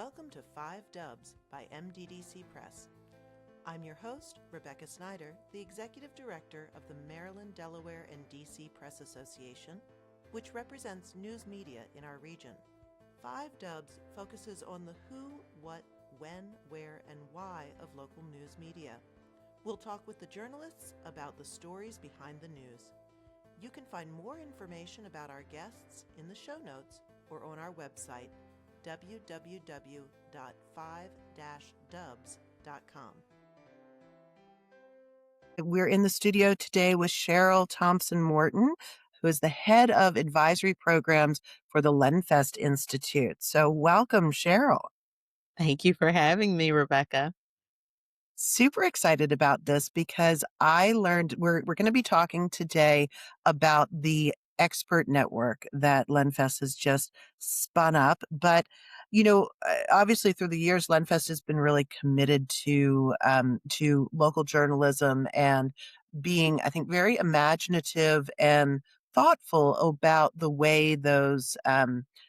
Welcome to 5 Dubs by MDDC Press. I'm your host, Rebecca Snyder, the Executive Director of the Maryland, Delaware, and DC Press Association, which represents news media in our region. 5 Dubs focuses on the who, what, when, where, and why of local news media. We'll talk with the journalists about the stories behind the news. You can find more information about our guests in the show notes or on our website, www.5-dubs.com. We're in the studio today with Cheryl Thompson-Morton, who is the head of advisory programs for the Lenfest Institute. So welcome, Cheryl. Thank you for having me, Rebecca. Super excited about this because I learned we're going to be talking today about the expert network that Lenfest has just spun up. But, obviously through the years, Lenfest has been really committed to local journalism and being, I think, very imaginative and thoughtful about the way those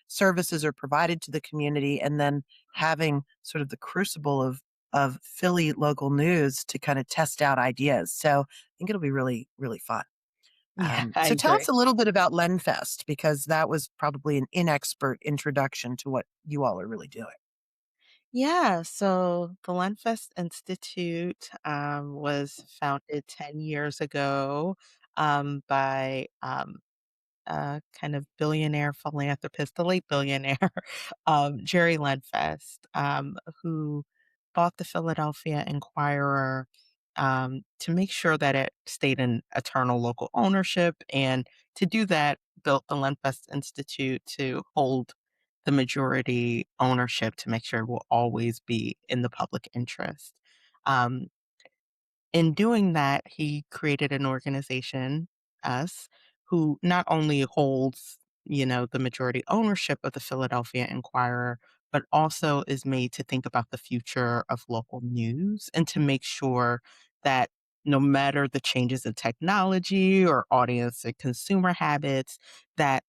services are provided to the community, and then having sort of the crucible of Philly local news to kind of test out ideas. So I think it'll be really, really fun. Yeah, I So tell agree. us a little bit about Lenfest, because that was probably an inexpert introduction to what you all are really doing. Yeah, so the Lenfest Institute was founded 10 years ago by kind of billionaire philanthropist, the late billionaire, Jerry Lenfest, who bought the Philadelphia Inquirer to make sure that it stayed in eternal local ownership. And to do that, built the Lenfest Institute to hold the majority ownership to make sure it will always be in the public interest. Um, in doing that, he created an organization, us, who not only holds, the majority ownership of the Philadelphia Inquirer, but also is made to think about the future of local news and to make sure that no matter the changes in technology or audience and consumer habits, that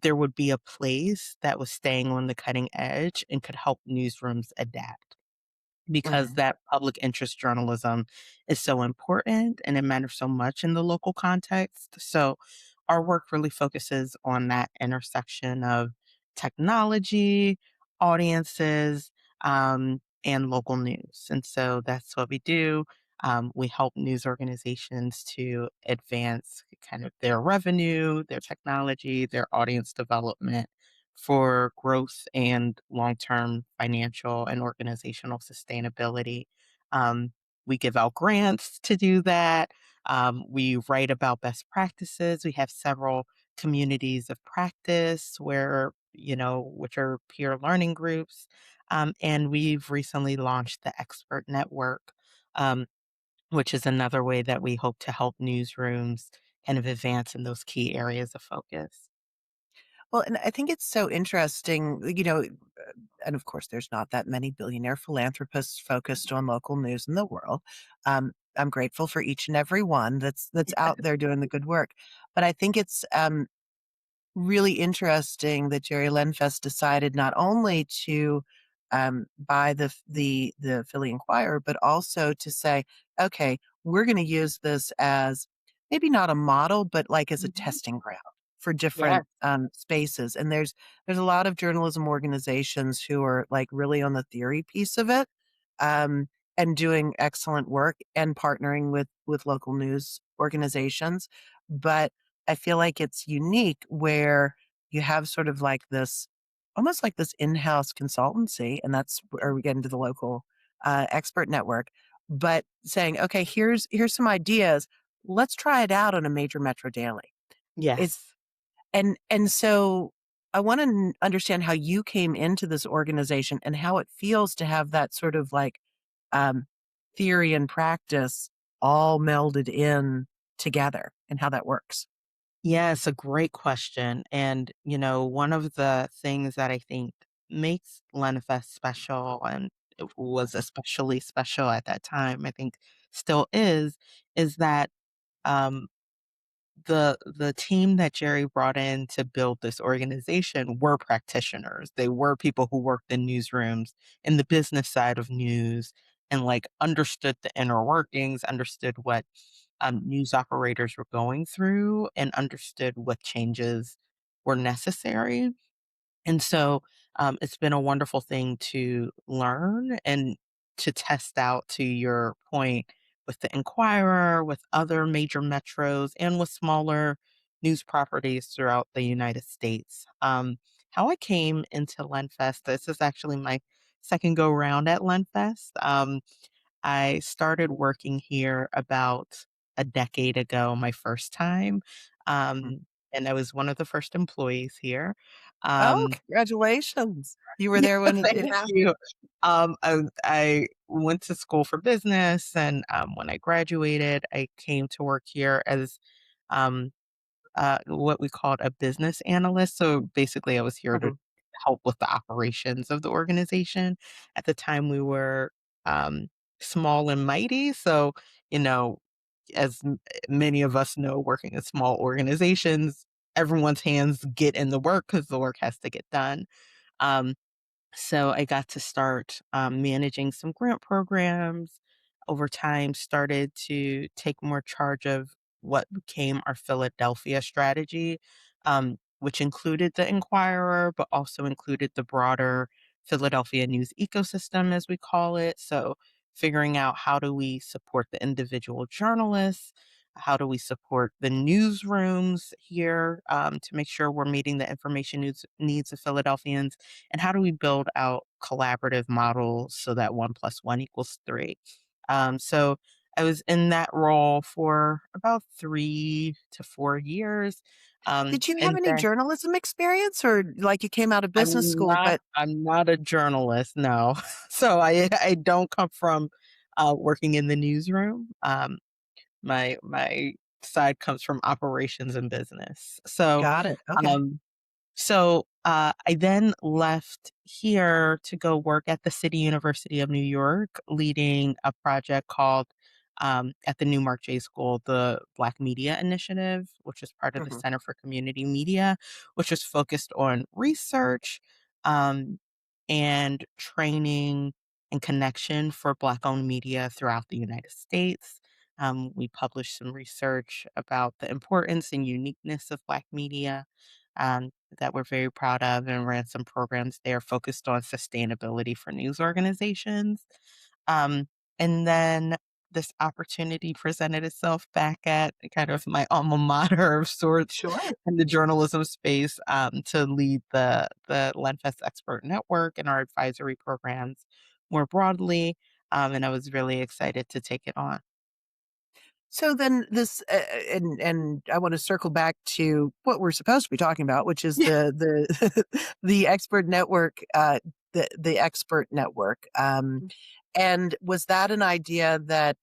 there would be a place that was staying on the cutting edge and could help newsrooms adapt, because Mhm. that public interest journalism is so important and it matters so much in the local context. So our work really focuses on that intersection of technology, audiences, and local news. And so that's what we do. We help news organizations to advance kind of their revenue, their technology, their audience development for growth and long-term financial and organizational sustainability. Um, we give out grants to do that. We write about best practices. We have several communities of practice which are peer learning groups. And we've recently launched the Expert Network, um, which is another way that we hope to help newsrooms kind of advance in those key areas of focus. Well, and I think it's so interesting, and of course, there's not that many billionaire philanthropists focused on local news in the world. I'm grateful for each and every one that's out there doing the good work. But I think it's really interesting that Jerry Lenfest decided not only to buy the Philly Inquirer, but also to say, okay, we're going to use this as maybe not a model, but like as a Mhm. testing ground for different Yes. spaces. And there's a lot of journalism organizations who are like really on the theory piece of it, um, and doing excellent work and partnering with local news organizations, but I feel like it's unique where you have sort of like this, almost like this in-house consultancy, and that's where we get into the local expert network. But saying, okay, here's some ideas. Let's try it out on a major metro daily. It's Yes. and so I want to understand how you came into this organization and how it feels to have that sort of like um, theory and practice all melded in together, and how that works. Yeah, it's a great question. And, one of the things that I think makes Lenfest special, and it was especially special at that time, I think still is that um, the team that Jerry brought in to build this organization were practitioners. They were people who worked in newsrooms in the business side of news and like understood the inner workings, understood what news operators were going through, and understood what changes were necessary. And so, it's been a wonderful thing to learn and to test out, to your point, with the Inquirer, with other major metros, and with smaller news properties throughout the United States. How I came into Lenfest, this is actually my second go round at Lenfest. I started working here about a decade ago, my first time, Mhm. and I was one of the first employees here. Oh, Um, congratulations. You were yeah, there when it thank happened? you. I went to school for business, and when I graduated, I came to work here as um, what we called a business analyst. So basically, I was here to Mhm. help with the operations of the organization. At the time, we were um, small and mighty. So, you know, as many of us know, working in small organizations, everyone's hands get in the work because the work has to get done. Um, so I got to start managing some grant programs. Over time, started to take more charge of what became our Philadelphia strategy, which included the Inquirer, but also included the broader Philadelphia news ecosystem, as we call it. So figuring out how do we support the individual journalists, how do we support the newsrooms here to make sure we're meeting the information needs of Philadelphians, and how do we build out collaborative models so that 1 + 1 = 3? So I was in that role for about 3 to 4 years. Did you have And any then journalism experience or like you came out of business school, but I'm not a journalist, no. So I don't come from working in the newsroom. My side comes from operations and business. got it. Okay. Um, I then left here to go work at the City University of New York, leading a project called at the Newmark J School, the Black Media Initiative, which is part of the Mhm. Center for Community Media, which is focused on research um, and training and connection for Black owned media throughout the United States. We published some research about the importance and uniqueness of Black media that we're very proud of, and ran some programs there focused on sustainability for news organizations. Um, and then this opportunity presented itself back at kind of my alma mater of sorts Sure. in the journalism space to lead the Lenfest Expert Network and our advisory programs more broadly. And I was really excited to take it on. So then this, and I want to circle back to what we're supposed to be talking about, which is the the expert network, the expert network. And was that an idea that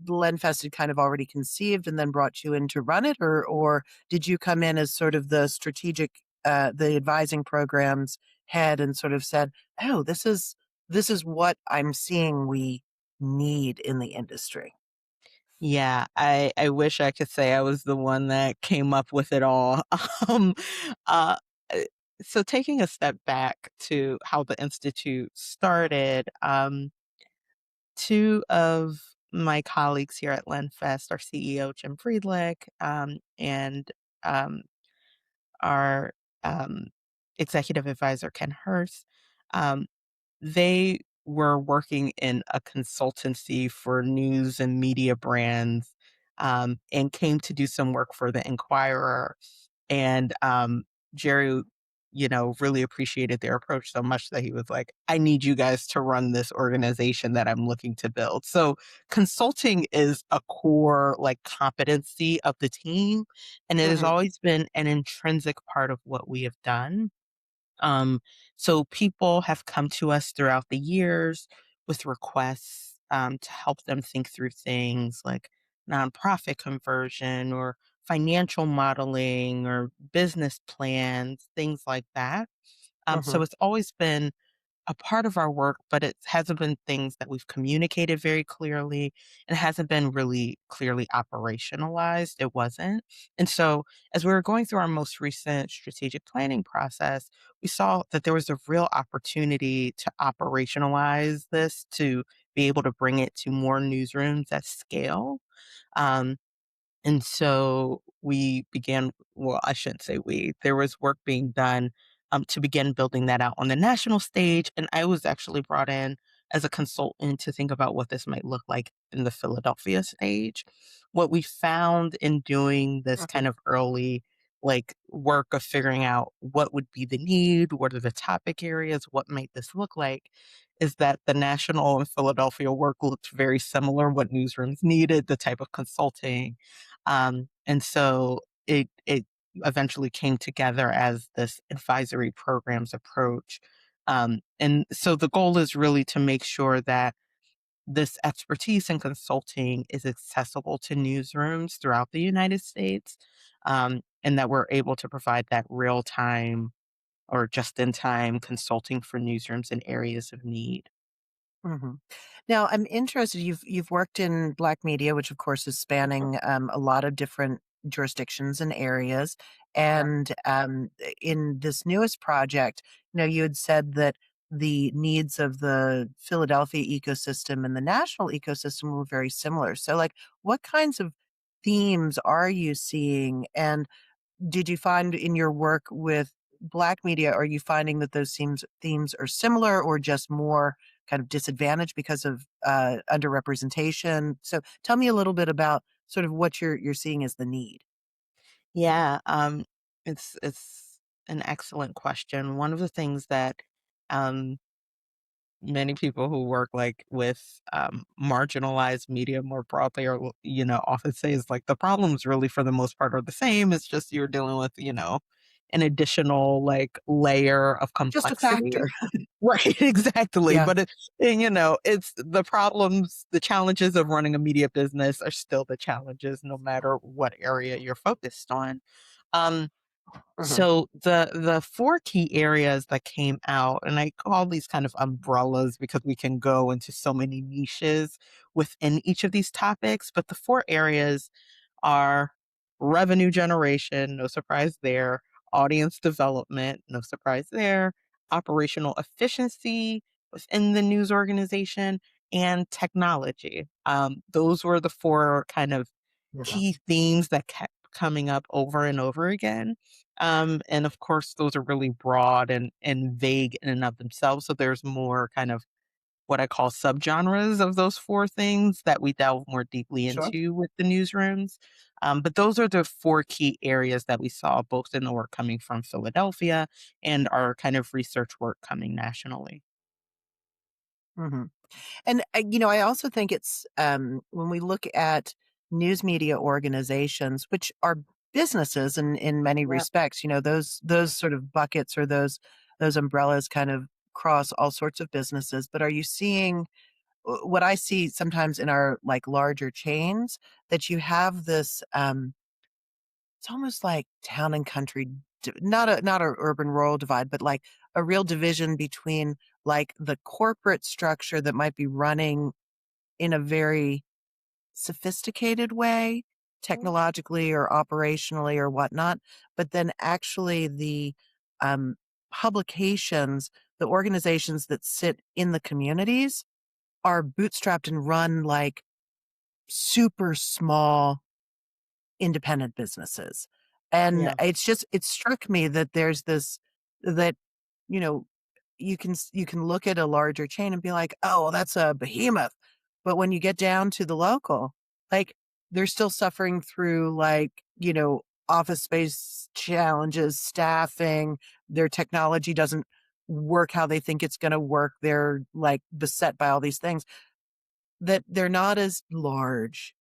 Lenfest had kind of already conceived and then brought you in to run it, or did you come in as sort of the strategic, the advising programs head and sort of said, "Oh, this is what I'm seeing we need in the industry." Yeah, I wish I could say I was the one that came up with it all. Um, uh, eh, so taking a step back to how the institute started, 2 of my colleagues here at Lenfest, our CEO, Jim Friedlich, and, um, our, um, executive advisor, Ken Hurst, um, they were working in a consultancy for news and media brands, and came to do some work for the Inquirer. And Jerry, really appreciated their approach so much that he was like, I need you guys to run this organization that I'm looking to build. So consulting is a core like competency of the team. And it has Mhm, always been an intrinsic part of what we have done. Um, so people have come to us throughout the years with requests to help them think through things like nonprofit conversion or financial modeling or business plans, things like that. So mhm. it's always been a part of our work, but it hasn't been things that we've communicated very clearly and hasn't been really clearly operationalized. It wasn't. And so, as we were going through our most recent strategic planning process, we saw that there was a real opportunity to operationalize this, to be able to bring it to more newsrooms at scale. Um, and so we began, well, I shouldn't say we, there was work being done to begin building that out on the national stage. And I was actually brought in as a consultant to think about what this might look like in the Philadelphia stage. What we found in doing this Mhm. kind of early work of figuring out what would be the need, what are the topic areas, what might this look like, is that the national and Philadelphia work looked very similar, what newsrooms needed, the type of consulting, and so it eventually came together as this advisory programs approach. And so the goal is really to make sure that this expertise and consulting is accessible to newsrooms throughout the United States, and that we're able to provide that real time or just in time consulting for newsrooms in areas of need. Mhm. Now, I'm interested, you've worked in Black media, which of course is spanning, a lot of different jurisdictions and areas, Yeah. and, in this newest project, you had said that the needs of the Philadelphia ecosystem and the national ecosystem were very similar. So, like, what kinds of themes are you seeing? And did you find in your work with Black media, are you finding that those themes are similar or just more kind of disadvantaged because of, underrepresentation? So tell me a little bit about sort of what you're seeing as the need. Yeah, it's an excellent question. One of the things that um, many people who work with marginalized media more broadly, or often say is like the problems really for the most part are the same. It's just you're dealing with an additional layer of Just a complexity. factor. Right, exactly. Yeah. But it's the problems, the challenges of running a media business are still the challenges, no matter what area you're focused on. Um, Mhm. so the four key areas that came out, and I call these kind of umbrellas because we can go into so many niches within each of these topics. But the four areas are revenue generation, no surprise there, audience development, no surprise there, operational efficiency within the news organization, and technology. Those were the four kind of Yeah. key themes that kept coming up over and over again. And of course, those are really broad and vague in and of themselves. So there's more kind of what I call subgenres of those four things that we delve more deeply Sure. into with the newsrooms. But those are the four key areas that we saw both in the work coming from Philadelphia and our kind of research work coming nationally. Mhm. And, I also think it's, when we look at news media organizations, which are businesses in many Yeah. respects, those sort of buckets or those umbrellas kind of cross all sorts of businesses. But are you seeing what I see sometimes in our, like, larger chains, that you have this, it's almost like town and country, not a urban rural divide, but like a real division between, like, the corporate structure that might be running in a very sophisticated way, Mm. technologically or operationally or whatnot, but then actually the, um, publications, the organizations that sit in the communities are bootstrapped and run like super small independent businesses. And Yeah. it struck me that there's this, that, you know, you can look at a larger chain and be like, "Oh, well, that's a behemoth." But when you get down to the local, like, they're still suffering through, like, office space challenges, staffing, their technology doesn't work how they think it's gonna work. They're, like, beset by all these things, that they're not as large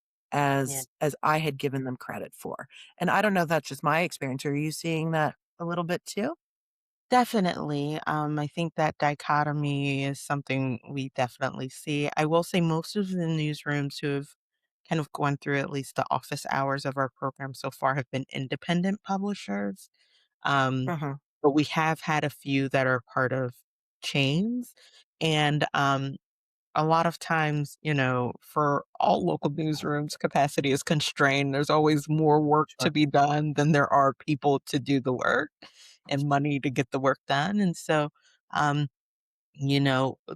Yeah. as I had given them credit for. And I don't know if that's just my experience. Are you seeing that a little bit too? Definitely. I think that dichotomy is something we definitely see. I will say most of the newsrooms who have kind of gone through at least the office hours of our program so far have been independent publishers. Um, Mhm. but we have had a few that are part of chains. And a lot of times, for all local newsrooms, capacity is constrained. There's always more work to Sure. be done than there are people to do the work and money to get the work done. And so, um,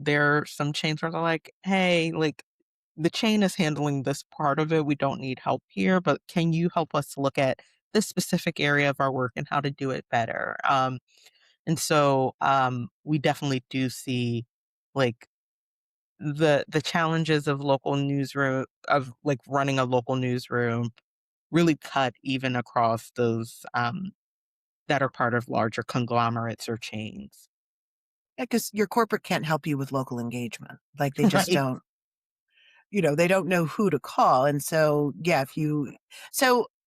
there are some chains where they're like, hey, like the chain is handling this part of it. We don't need help here, but can you help us look at this specific area of our work and how to do it better? We definitely do see like the challenges of local newsroom of like running a local newsroom really cut even across those that are part of larger conglomerates or chains. Yeah, because your corporate can't help you with local engagement. Like, they just Right. don't, they don't know who to call. And so, yeah, you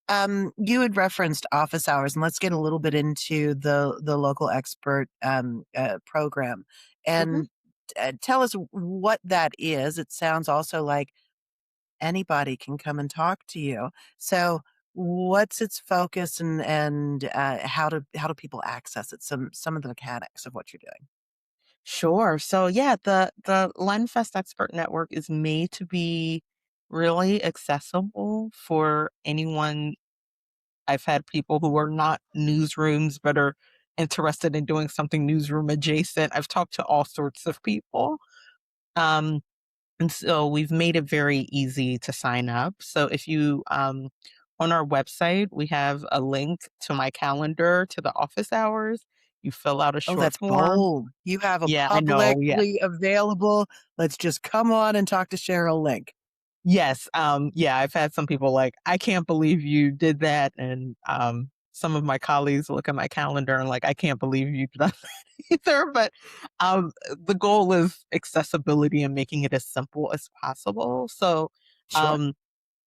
had referenced office hours, and let's get a little bit into the local expert program, Mhm. and tell us what that is. It sounds also like anybody can come and talk to you. So, what's its focus, and how do people access it? Some of the mechanics of what you're doing. Sure. So yeah, the Lenfest Expert Network is made to be really accessible for anyone. I've had people who are not newsrooms but are interested in doing something newsroom adjacent. I've talked to all sorts of people. Um, and so we've made it very easy to sign up. So if you on our website, we have a link to my calendar to the office hours. You fill out a Oh, short that's form. bold. You have a Yeah, I know. Yeah. publicly available, "Let's just come on and talk to Cheryl" link. Yes, yeah, I've had some people like, "I can't believe you did that," and, some of my colleagues look at my calendar and like, "I can't believe you've done that either," but, the goal is accessibility and making it as simple as possible, so, Sure. um,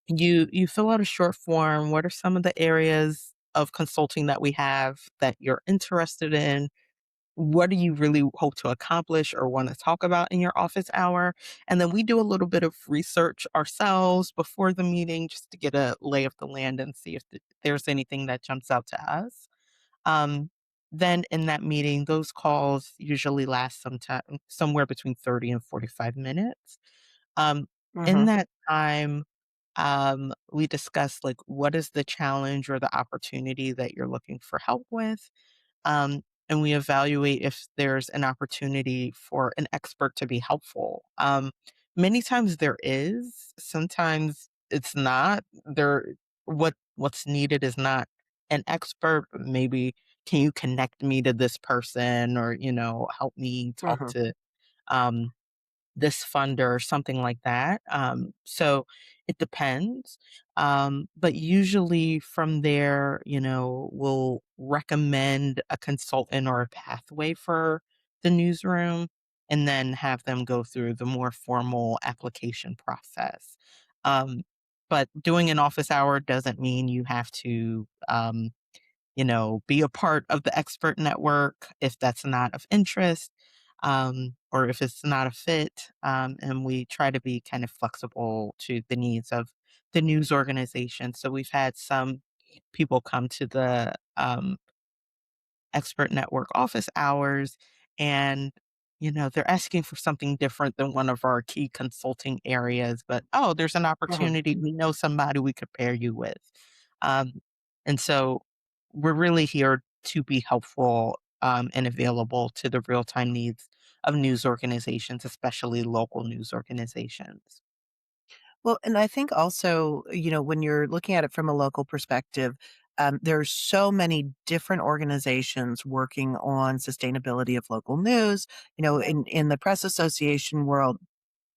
you fill out a short form, what are some of the areas of consulting that we have that you're interested in? What do you really hope to accomplish or want to talk about in your office hour? And then we do a little bit of research ourselves before the meeting just to get a lay of the land and see if there's anything that jumps out to us. Um, then in that meeting, those calls usually last sometime somewhere between 30 and 45 minutes. Um, in Mhm, that time, we discuss like what is the challenge or the opportunity that you're looking for help with, and we evaluate if there's an opportunity for an expert to be helpful. Many times there is, sometimes it's not. What's needed is not an expert, but maybe can you connect me to this person or, help me talk mhm. to um this funder or something like that. So it depends. But usually from there, we'll recommend a consultant or a pathway for the newsroom and then have them go through the more formal application process. Um, but doing an office hour doesn't mean you have to be a part of the expert network if that's not of interest, or if it's not a fit. And we try to be kind of flexible to the needs of the news organization. So we've had some people come to the expert network office hours and they're asking for something different than one of our key consulting areas, but oh, there's an Mhm. opportunity, we know somebody we could pair you with. um, and so we're really here to be helpful, and available to the real-time needs of news organizations, especially local news organizations. Well, and I think also, when you're looking at it from a local perspective, there's so many different organizations working on sustainability of local news. In the press association world,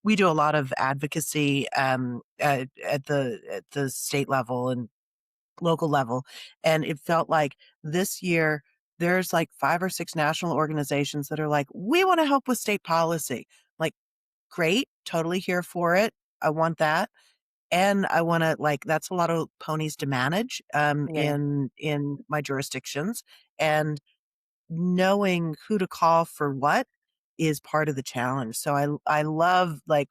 we do a lot of advocacy at the state level and local level, and it felt like this year there's like 5 or 6 national organizations that are like, "We wanna help with state policy." Like, "Great, totally here for it. I want that." And I wanna like, that's a lot of ponies to manage, Yeah. in my jurisdictions, and knowing who to call for what is part of the challenge. So I love, like,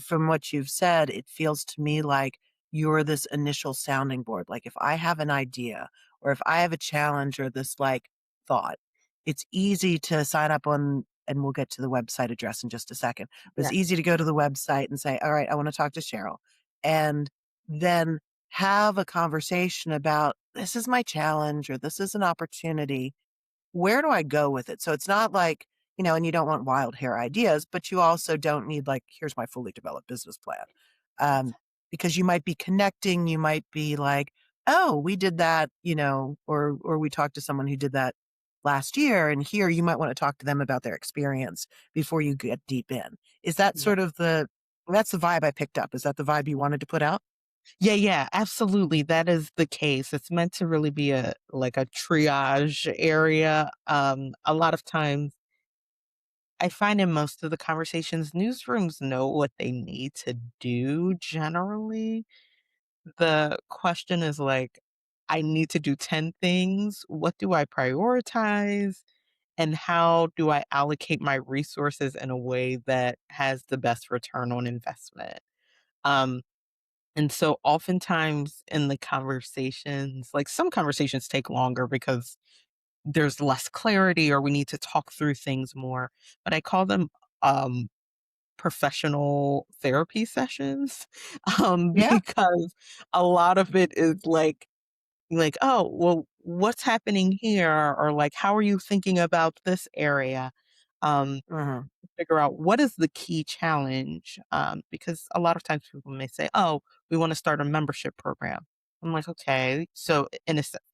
from what you've said, it feels to me like you're this initial sounding board. Like, if I have an idea or if I have a challenge or this, like, thought, it's easy to sign up on and we'll get to the website address in just a second. But it's Yeah. easy to go to the website and say, all right, I want to talk to Cheryl. And then have a conversation about this is my challenge or this is an opportunity. Where do I go with it? So it's not like, and you don't want wild hair ideas, but you also don't need like, here's my fully developed business plan. Um, because you might be connecting, you might be like, oh, we did that, or we talked to someone who did that last year. And here you might want to talk to them about their experience before you get deep in. Is that Yeah. sort of that's the vibe I picked up. Is that the vibe you wanted to put out? Yeah, yeah, absolutely. That is the case. It's meant to really be a like a triage area. A lot of times I find in most of the conversations, newsrooms know what they need to do generally. The question is like, I need to do 10 things. What do I prioritize? And how do I allocate my resources in a way that has the best return on investment? Um, and so oftentimes in the conversations, like some conversations take longer because there's less clarity or we need to talk through things more. But I call them um, professional therapy sessions Yeah. because a lot of it is like, oh, well, what's happening here? Or like, how are you thinking about this area? Um, Hmm. figure out what is the key challenge, because a lot of times people may say, "Oh, we want to start a membership program." I'm like, "Okay." So,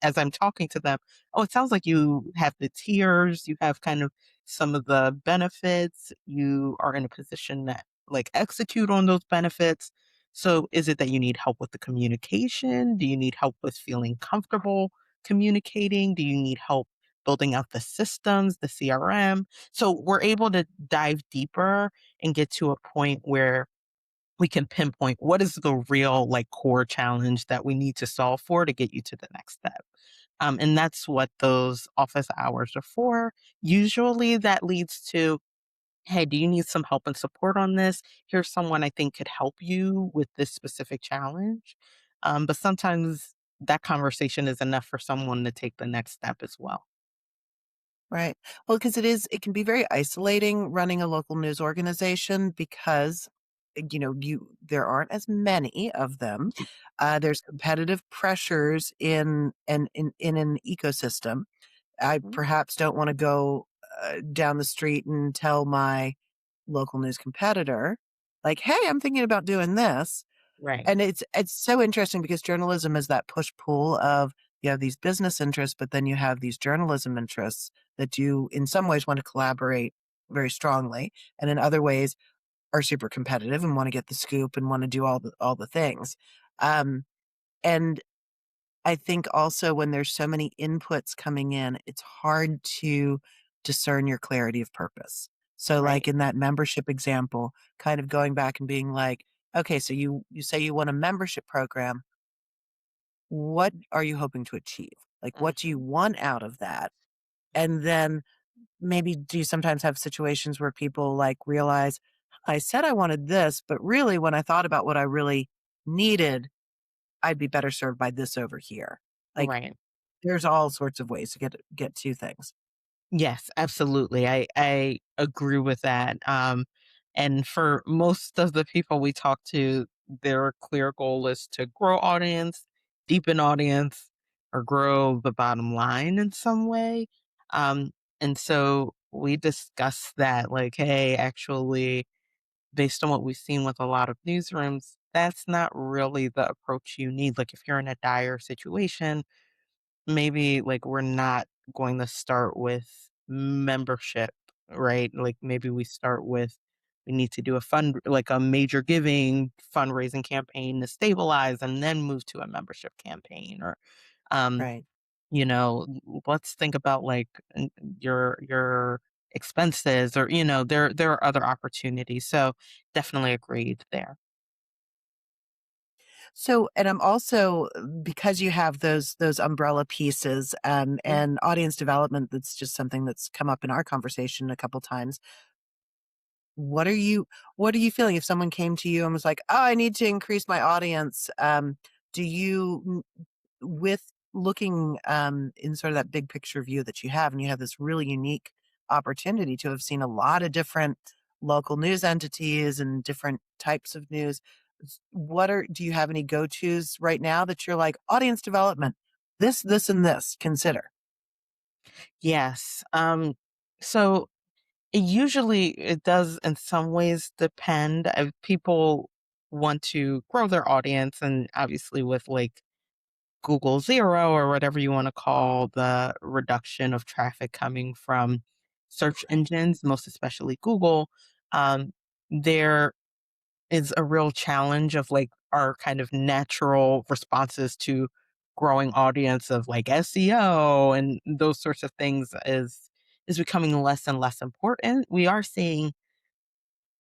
as I'm talking to them, "Oh, it sounds like you have the tiers, you have kind of some of the benefits, you are in a position that like execute on those benefits. So, is it that you need help with the communication? Do you need help with feeling comfortable communicating? Do you need help building out the systems, the CRM?" So we're able to dive deeper and get to a point where we can pinpoint what is the real like core challenge that we need to solve for to get you to the next step. And that's what those office hours are for. Usually that leads to, hey, do you need some help and support on this? Here's someone I think could help you with this specific challenge. But sometimes that conversation is enough for someone to take the next step as well. Right. Well, because it can be very isolating running a local news organization because, there aren't as many of them. There's competitive pressures in an ecosystem. I Mhm. perhaps don't want to go down the street and tell my local news competitor, like, "Hey, I'm thinking about doing this." Right. And it's so interesting because journalism is that push-pull of you have these business interests, but then you have these journalism interests that you, in some ways, want to collaborate very strongly, and in other ways are super competitive and want to get the scoop and want to do all the things. Um, and I think also when there's so many inputs coming in, it's hard to discern your clarity of purpose. So, like Right. in that membership example, kind of going back and being like, okay, so you say you want a membership program. What are you hoping to achieve? Like, what do you Mhm. want out of that? And then maybe do you sometimes have situations where people like realize, I said I wanted this, but really when I thought about what I really needed, I'd be better served by this over here. Like, Right. there's all sorts of ways to get to things. Yes, absolutely. I agree with that. And for most of the people we talk to, their clear goal is to grow audience, deepen audience, or grow the bottom line in some way. Um, and so we discuss that, like, hey, actually, based on what we've seen with a lot of newsrooms, that's not really the approach you need. Like, if you're in a dire situation, maybe like we're not going to start with membership, right? Like maybe we start with we need to do a fund like a major giving fundraising campaign to stabilize and then move to a membership campaign or um Right. let's think about like your expenses or there are other opportunities. So definitely agreed there. So, and I'm also because you have those umbrella pieces, Mhm. and audience development, that's just something that's come up in our conversation a couple times. What are you what are you feeling if someone came to you and was like, "Oh, I need to increase my audience." Do you with looking, in sort of that big picture view that you have, and you have this really unique opportunity to have seen a lot of different local news entities and different types of news. Do you have any go-tos right now that you're like audience development, this, and this, consider? Yes. So it does in some ways depend. People want to grow their audience, and obviously with like Google Zero or whatever you want to call the reduction of traffic coming from search engines, most especially Google, um, there is a real challenge of like our kind of natural responses to growing audience of like SEO and those sorts of things is becoming less and less important. We are seeing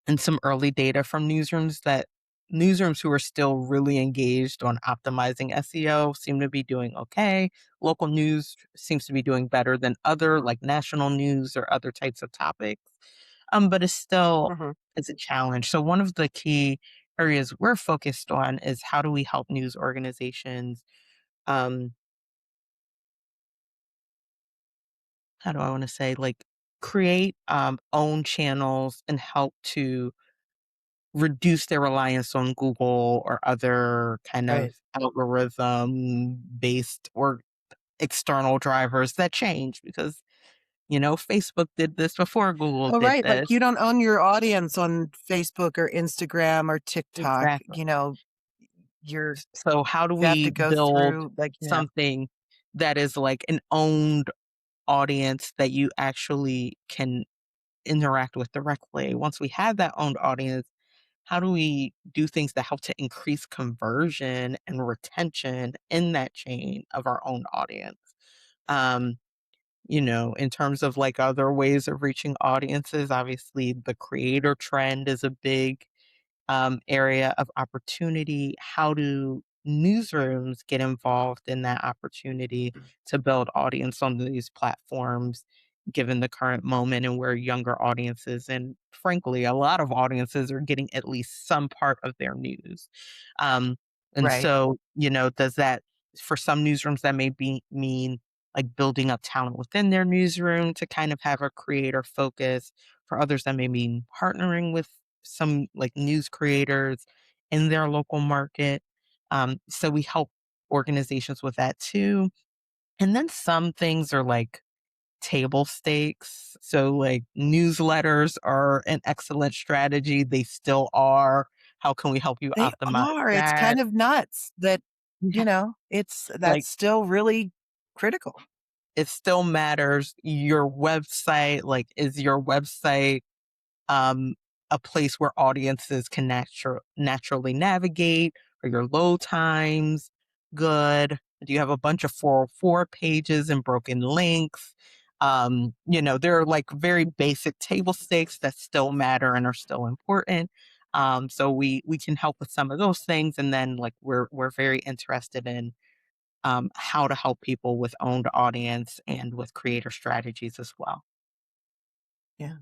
in some early data from newsrooms who are still really engaged on optimizing SEO seem to be doing okay. Local news seems to be doing better than other like national news or other types of topics. But Mhm. it's a challenge. So one of the key areas we're focused on is how do we help news organizations um how do I want to say like create own channels and help to reduce their reliance on Google or other kind of Right. algorithm-based or external drivers that change because, Facebook did this before Google Oh, did right, like, this. you don't own your audience on Facebook or Instagram or TikTok, Exactly. you're So how do you have to we go build through, like, something that is like an owned audience that you actually can interact with directly? Once we have that owned audience, how do we do things that help to increase conversion and retention in that chain of our own audience? Um, in terms of like other ways of reaching audiences, obviously the creator trend is a big area of opportunity. How do newsrooms get involved in that opportunity to build audience on these platforms, given the current moment and where younger audiences and frankly, a lot of audiences are getting at least some part of their news. Um, and right, so, does that, for some newsrooms, that may mean like building up talent within their newsroom to kind of have a creator focus. For others, that may mean partnering with some like news creators in their local market. So we help organizations with that too. And then some things are like table stakes. So like newsletters are an excellent strategy. They still are. How can we help you they optimize are, it's that? kind of nuts that, Yeah. that's Like still really critical. it still matters. Your website, like, is your website um, a place where audiences can naturally navigate? Are your load times good? Do you have a bunch of 404 pages and broken links? There are like very basic table stakes that still matter and are still important. So we can help with some of those things, and then like we're very interested in how to help people with owned audience and with creator strategies as well. Yeah.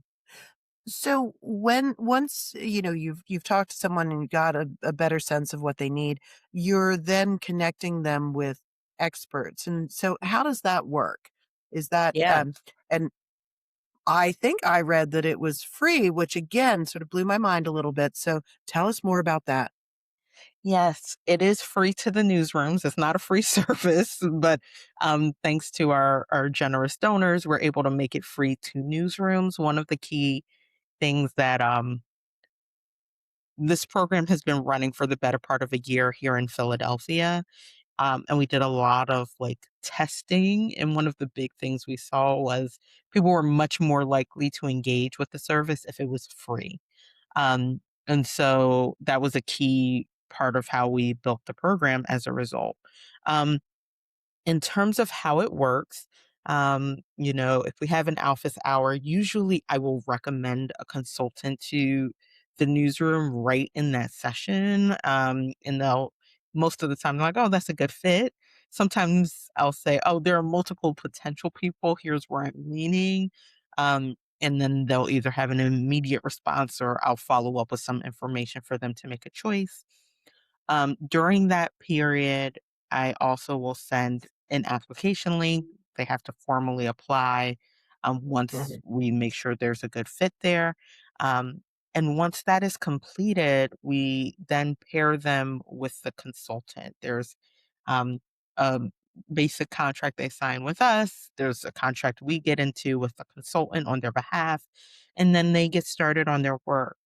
So when once, you've talked to someone and you got a better sense of what they need, you're then connecting them with experts, and so how does that work? Is that, Yeah. and I think I read that it was free, which again sort of blew my mind a little bit, so tell us more about that. Yes, it is free to the newsrooms. It's not a free service, but thanks to our generous donors, we're able to make it free to newsrooms. One of the key things that this program has been running for the better part of a year here in Philadelphia. And we did a lot of like testing. And one of the big things we saw was people were much more likely to engage with the service if it was free. And so that was a key part of how we built the program as a result. Um, in terms of how it works, if we have an office hour, usually I will recommend a consultant to the newsroom right in that session. And they'll, most of the time, they're like, oh, that's a good fit. Sometimes I'll say, oh, there are multiple potential people. Here's where I'm leaning. And then they'll either have an immediate response or I'll follow up with some information for them to make a choice. During that period, I also will send an application link. They have to formally apply. once Mhm. we make sure there's a good fit there. Um, and once that is completed, we then pair them with the consultant. There's um, a basic contract they sign with us. There's a contract we get into with the consultant on their behalf, and then they get started on their work.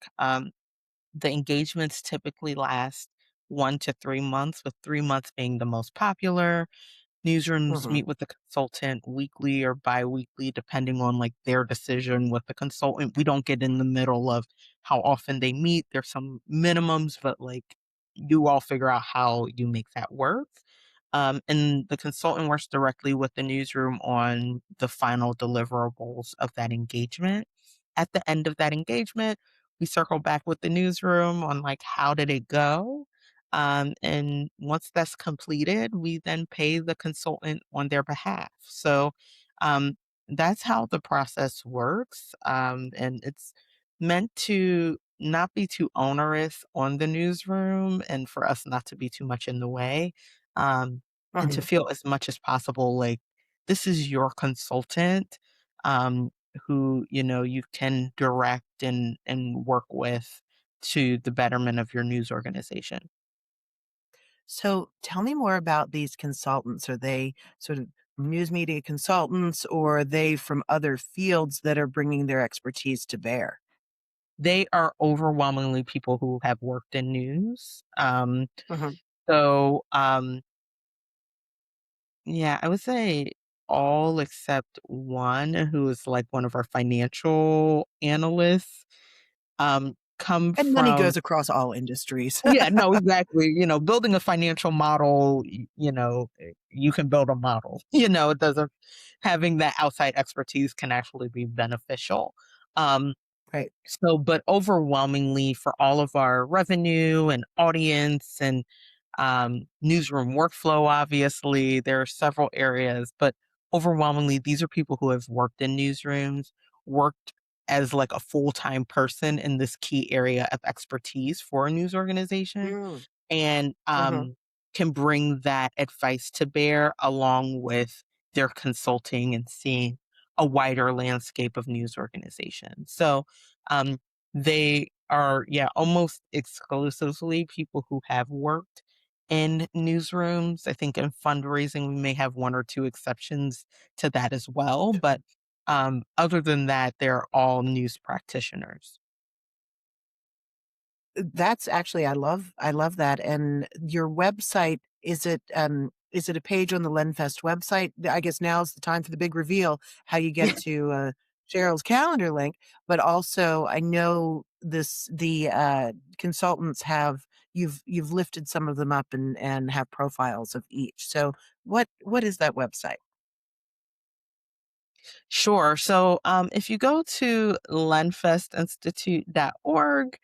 The engagements typically last 1 to 3 months, with 3 months being the most popular. Newsrooms Mhm. meet with the consultant weekly or biweekly, depending on like their decision with the consultant. We don't get in the middle of how often they meet. There's some minimums, but like you all figure out how you make that work. And the consultant works directly with the newsroom on the final deliverables of that engagement. At the end of that engagement, we circle back with the newsroom on like how did it go, and once that's completed, we then pay the consultant on their behalf. So um, that's how the process works. And it's meant to not be too onerous on the newsroom and for us not to be too much in the way, um, and to Mhm. feel as much as possible like this is your consultant, um, who you can direct and work with to the betterment of your news organization. So tell me more about these consultants. Are they sort of news media consultants, or are they from other fields that are bringing their expertise to bear? They are overwhelmingly people who have worked in news. Mhm. So, yeah, I would say all except one who is like one of our financial analysts, come And money from. goes across all industries. Yeah, no, exactly. Building a financial model, you can build a model. It doesn't having that outside expertise can actually be beneficial. Um, Right. but overwhelmingly for all of our revenue and audience and newsroom workflow, obviously, there are several areas, but overwhelmingly, these are people who have worked in newsrooms, worked as like a full-time person in this key area of expertise for a news organization, Mm. and Mhm. can bring that advice to bear along with their consulting and seeing a wider landscape of news organizations. So um, they are, yeah, almost exclusively people who have worked in newsrooms. I think in fundraising, we may have one or two exceptions to that as well. But other than that, they're all news practitioners. That's actually I love that, and your website, is it a page on the Lenfest website? I guess now's the time for the big reveal, how you get to, Cheryl's calendar link, but also I know consultants have you've lifted some of them up and have profiles of each. So what is that website? Sure. So if you go to lenfestinstitute.org,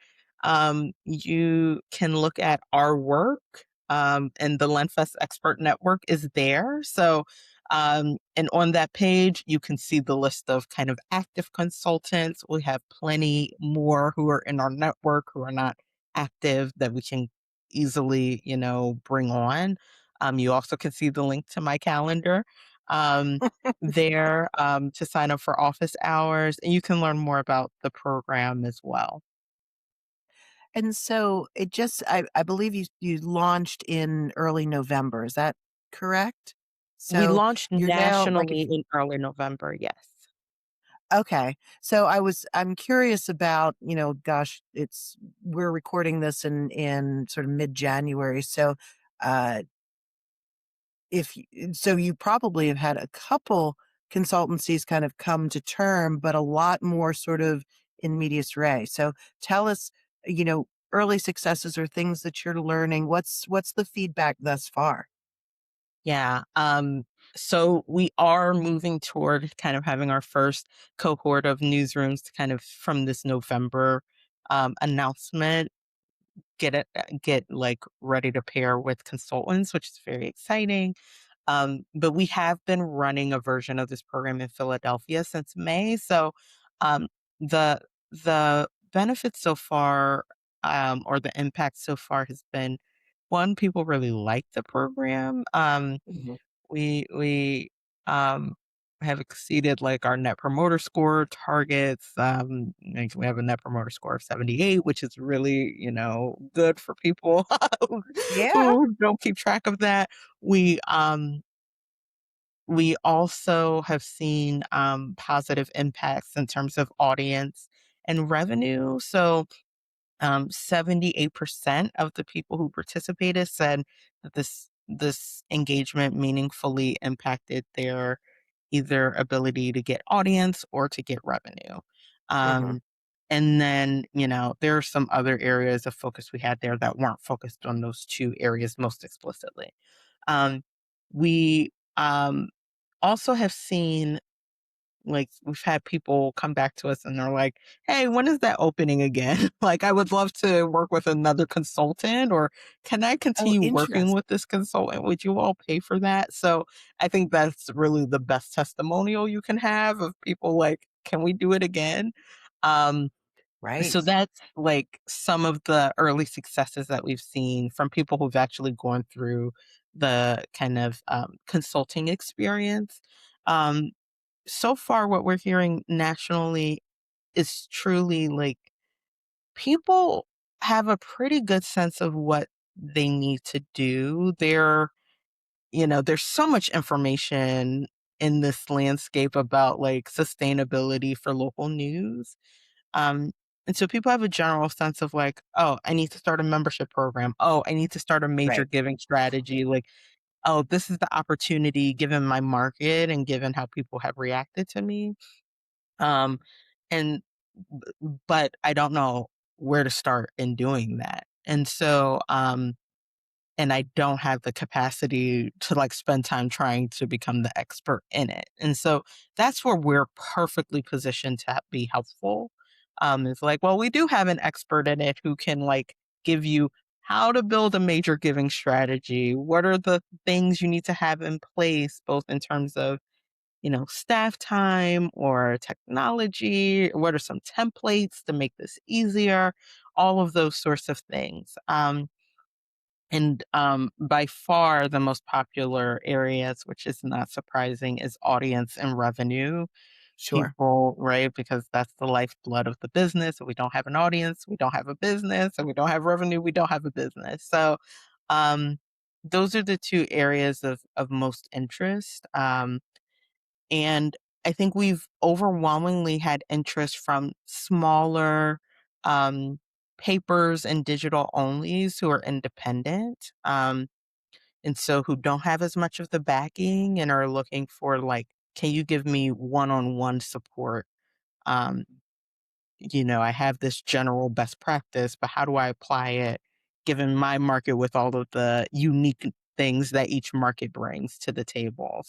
you can look at our work, and the Lenfest Expert Network is there. So, and on that page, you can see the list of kind of active consultants. We have plenty more who are in our network who are not active that we can easily, bring on. You also can see the link to my calendar. Um, there, to sign up for office hours, and you can learn more about the program as well. And so it just I believe you launched in early November, is that correct? We So launched you're now like nationally in early November, yes. okay. So I'm curious about, gosh, we're recording this in sort of mid-January. So uh so you probably have had a couple consultancies kind of come to term, but a lot more sort of in medias res. So tell us, early successes or things that you're learning. What's the feedback thus far? Yeah, so we are moving toward kind of having our first cohort of newsrooms to kind of from this November, announcement get like ready to pair with consultants, which is very exciting. But we have been running a version of this program in Philadelphia since May. So um, the the benefits so far, or the impact so far has been one, people really like the program. Mhm. We um have exceeded like our net promoter score targets. Like, we have a net promoter score of 78, which is really, good for people who Yeah. who don't keep track of that. We um we also have seen positive impacts in terms of audience and revenue. So 78% of the people who participated said that this engagement meaningfully impacted their either ability to get audience or to get revenue. Mhm. Um, and then, there are some other areas of focus we had there that weren't focused on those two areas most explicitly. Um, we also have seen, like, we've had people come back to us and they're like, "Hey, when is that opening again? Like, I would love to work with another consultant, or can I Oh, continue working interesting. with this consultant? Would you all pay for that?" So I think that's really the best testimonial you can have of people like, "Can we do it again?" Um, so Right. that's like some of the early successes that we've seen from people who've actually gone through the kind of consulting experience. Um, so far what we're hearing nationally is truly like people have a pretty good sense of what they need to do. There's so much information in this landscape about like sustainability for local news. Um, and so people have a general sense of like, oh, I need to start a membership program. Oh, I need to start a major Right. giving strategy. Like, oh, this is the opportunity given my market and given how people have reacted to me. Um, and but I don't know where to start in doing that. And I don't have the capacity to like spend time trying to become the expert in it. And so that's where we're perfectly positioned to be helpful. It's like, well, we do have an expert in it who can like give you how to build a major giving strategy. What are the things you need to have in place, both in terms of staff time or technology? What are some templates to make this easier? All of those sorts of things. And by far the most popular areas, which is not surprising, is audience and revenue. Sure. People, right? Because that's the lifeblood of the business. If we don't have an audience, we don't have a business. And we don't have revenue, we don't have a business. So um, those are the two areas of most interest. And I think we've overwhelmingly had interest from smaller papers and digital onlys who are independent. And so who don't have as much of the backing and are looking for like, can you give me one-on-one support? Um, I have this general best practice, but how do I apply it given my market with all of the unique things that each market brings to the table?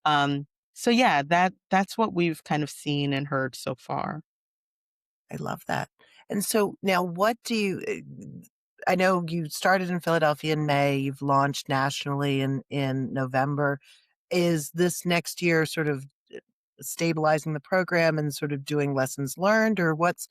Um, so yeah, that's what we've kind of seen and heard so far. I love that. And so now what do you I know you started in Philadelphia in May, you've launched nationally in November. Is this next year sort of stabilizing the program and sort of doing lessons learned, or what's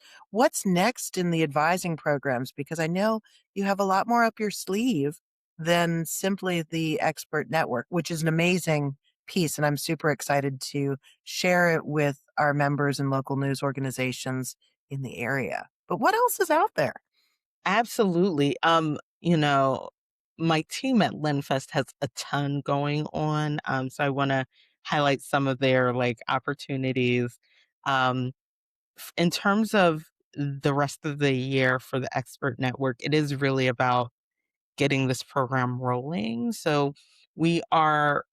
next in the advising programs? Because I know you have a lot more up your sleeve than simply the expert network, which is an amazing piece, and I'm super excited to share it with our members and local news organizations in the area. But what else is out there? Absolutely. My team at Lenfest has a ton going on. So I want to highlight some of their like opportunities. Um, in terms of the rest of the year for the expert network, it is really about getting this program rolling. So we are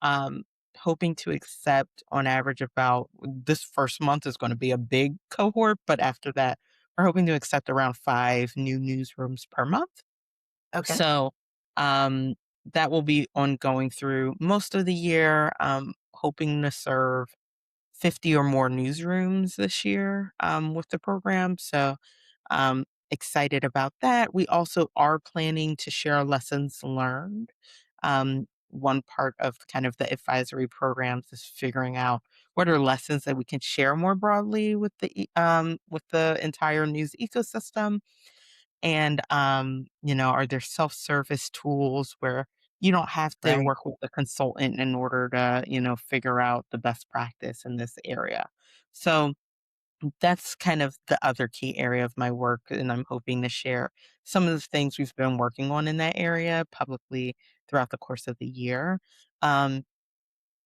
hoping to accept on average about this first month is going to be a big cohort, but after that, we're hoping to accept around 5 new newsrooms per month. Okay. So that will be ongoing through most of the year, hoping to serve 50 or more newsrooms this year with the program. So excited about that. We also are planning to share lessons learned. One part of kind of the advisory programs is figuring out what are lessons that we can share more broadly with with the entire news ecosystem. And are there self-service tools where you don't have to Right. work with a consultant in order to, figure out the best practice in this area. So that's kind of the other key area of my work, and I'm hoping to share some of the things we've been working on in that area publicly throughout the course of the year. Um,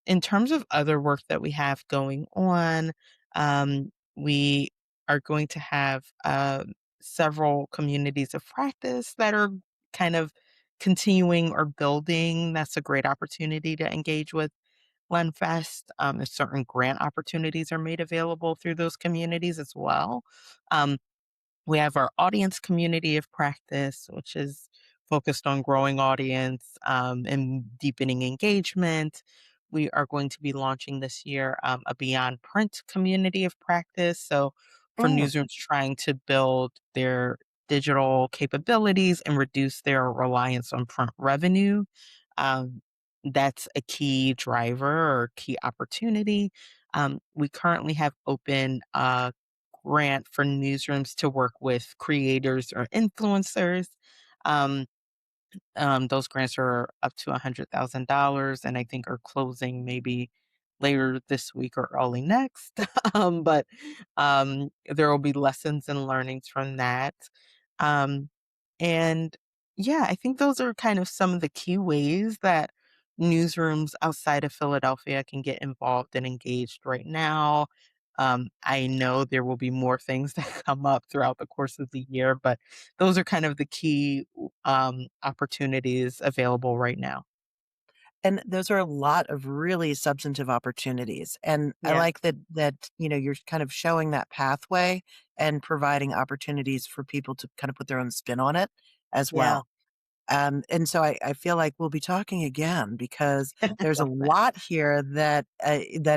in terms of other work that we have going on, we are going to have several communities of practice that are kind of continuing or building. That's a great opportunity to engage with Lenfest. If certain grant opportunities are made available through those communities as well. Um, we have our audience community of practice, which is focused on growing audience and deepening engagement. We are going to be launching this year a beyond print community of practice. So, for Mm. newsrooms trying to build their digital capabilities and reduce their reliance on print revenue, um, that's a key driver or key opportunity. We currently have open grant for newsrooms to work with creators or influencers. Um, those grants are up to $100,000 and I think are closing maybe later this week or early next. But there will be lessons and learnings from that. Um, and yeah, I think those are kind of some of the key ways that newsrooms outside of Philadelphia can get involved and engaged right now. I know there will be more things that come up throughout the course of the year, but those are kind of the key opportunities available right now. And those are a lot of really substantive opportunities. And I Yeah, like that, you're kind of showing that pathway and providing opportunities for people to kind of put their own spin on it as yeah. well. And so I feel like we'll be talking again because I there's a love that. lot here that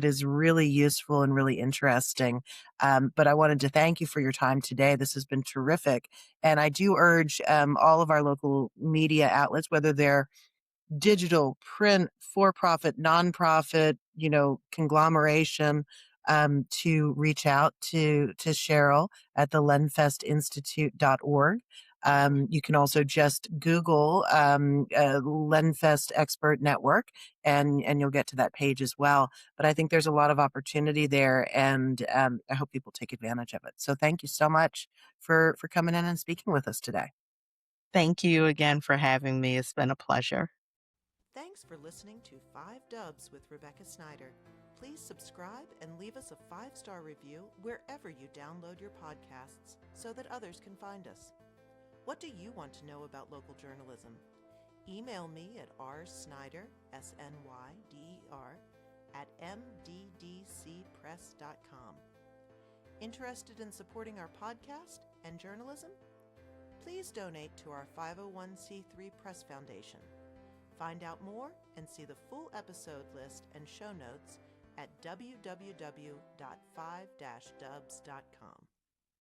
is really useful and really interesting. But I wanted to thank you for your time today. This has been terrific, and I do urge all of our local media outlets, whether they're digital, print, for profit, nonprofit, conglomeration, to reach out to Cheryl at the lenfestinstitute.org. You can also just Google Lenfest Expert Network, and you'll get to that page as well. But I think there's a lot of opportunity there, and I hope people take advantage of it. So thank you so much for coming in and speaking with us today. Thank you again for having me. It's been a pleasure. Thanks for listening to 5 Dubs with Rebecca Snyder. Please subscribe and leave us a 5-star review wherever you download your podcasts so that others can find us. What do you want to know about local journalism? Email me at rsnyder, SNYDER, at mddcpress.com. Interested in supporting our podcast and journalism? Please donate to our 501c3 Press Foundation. Find out more and see the full episode list and show notes at www.5-dubs.com.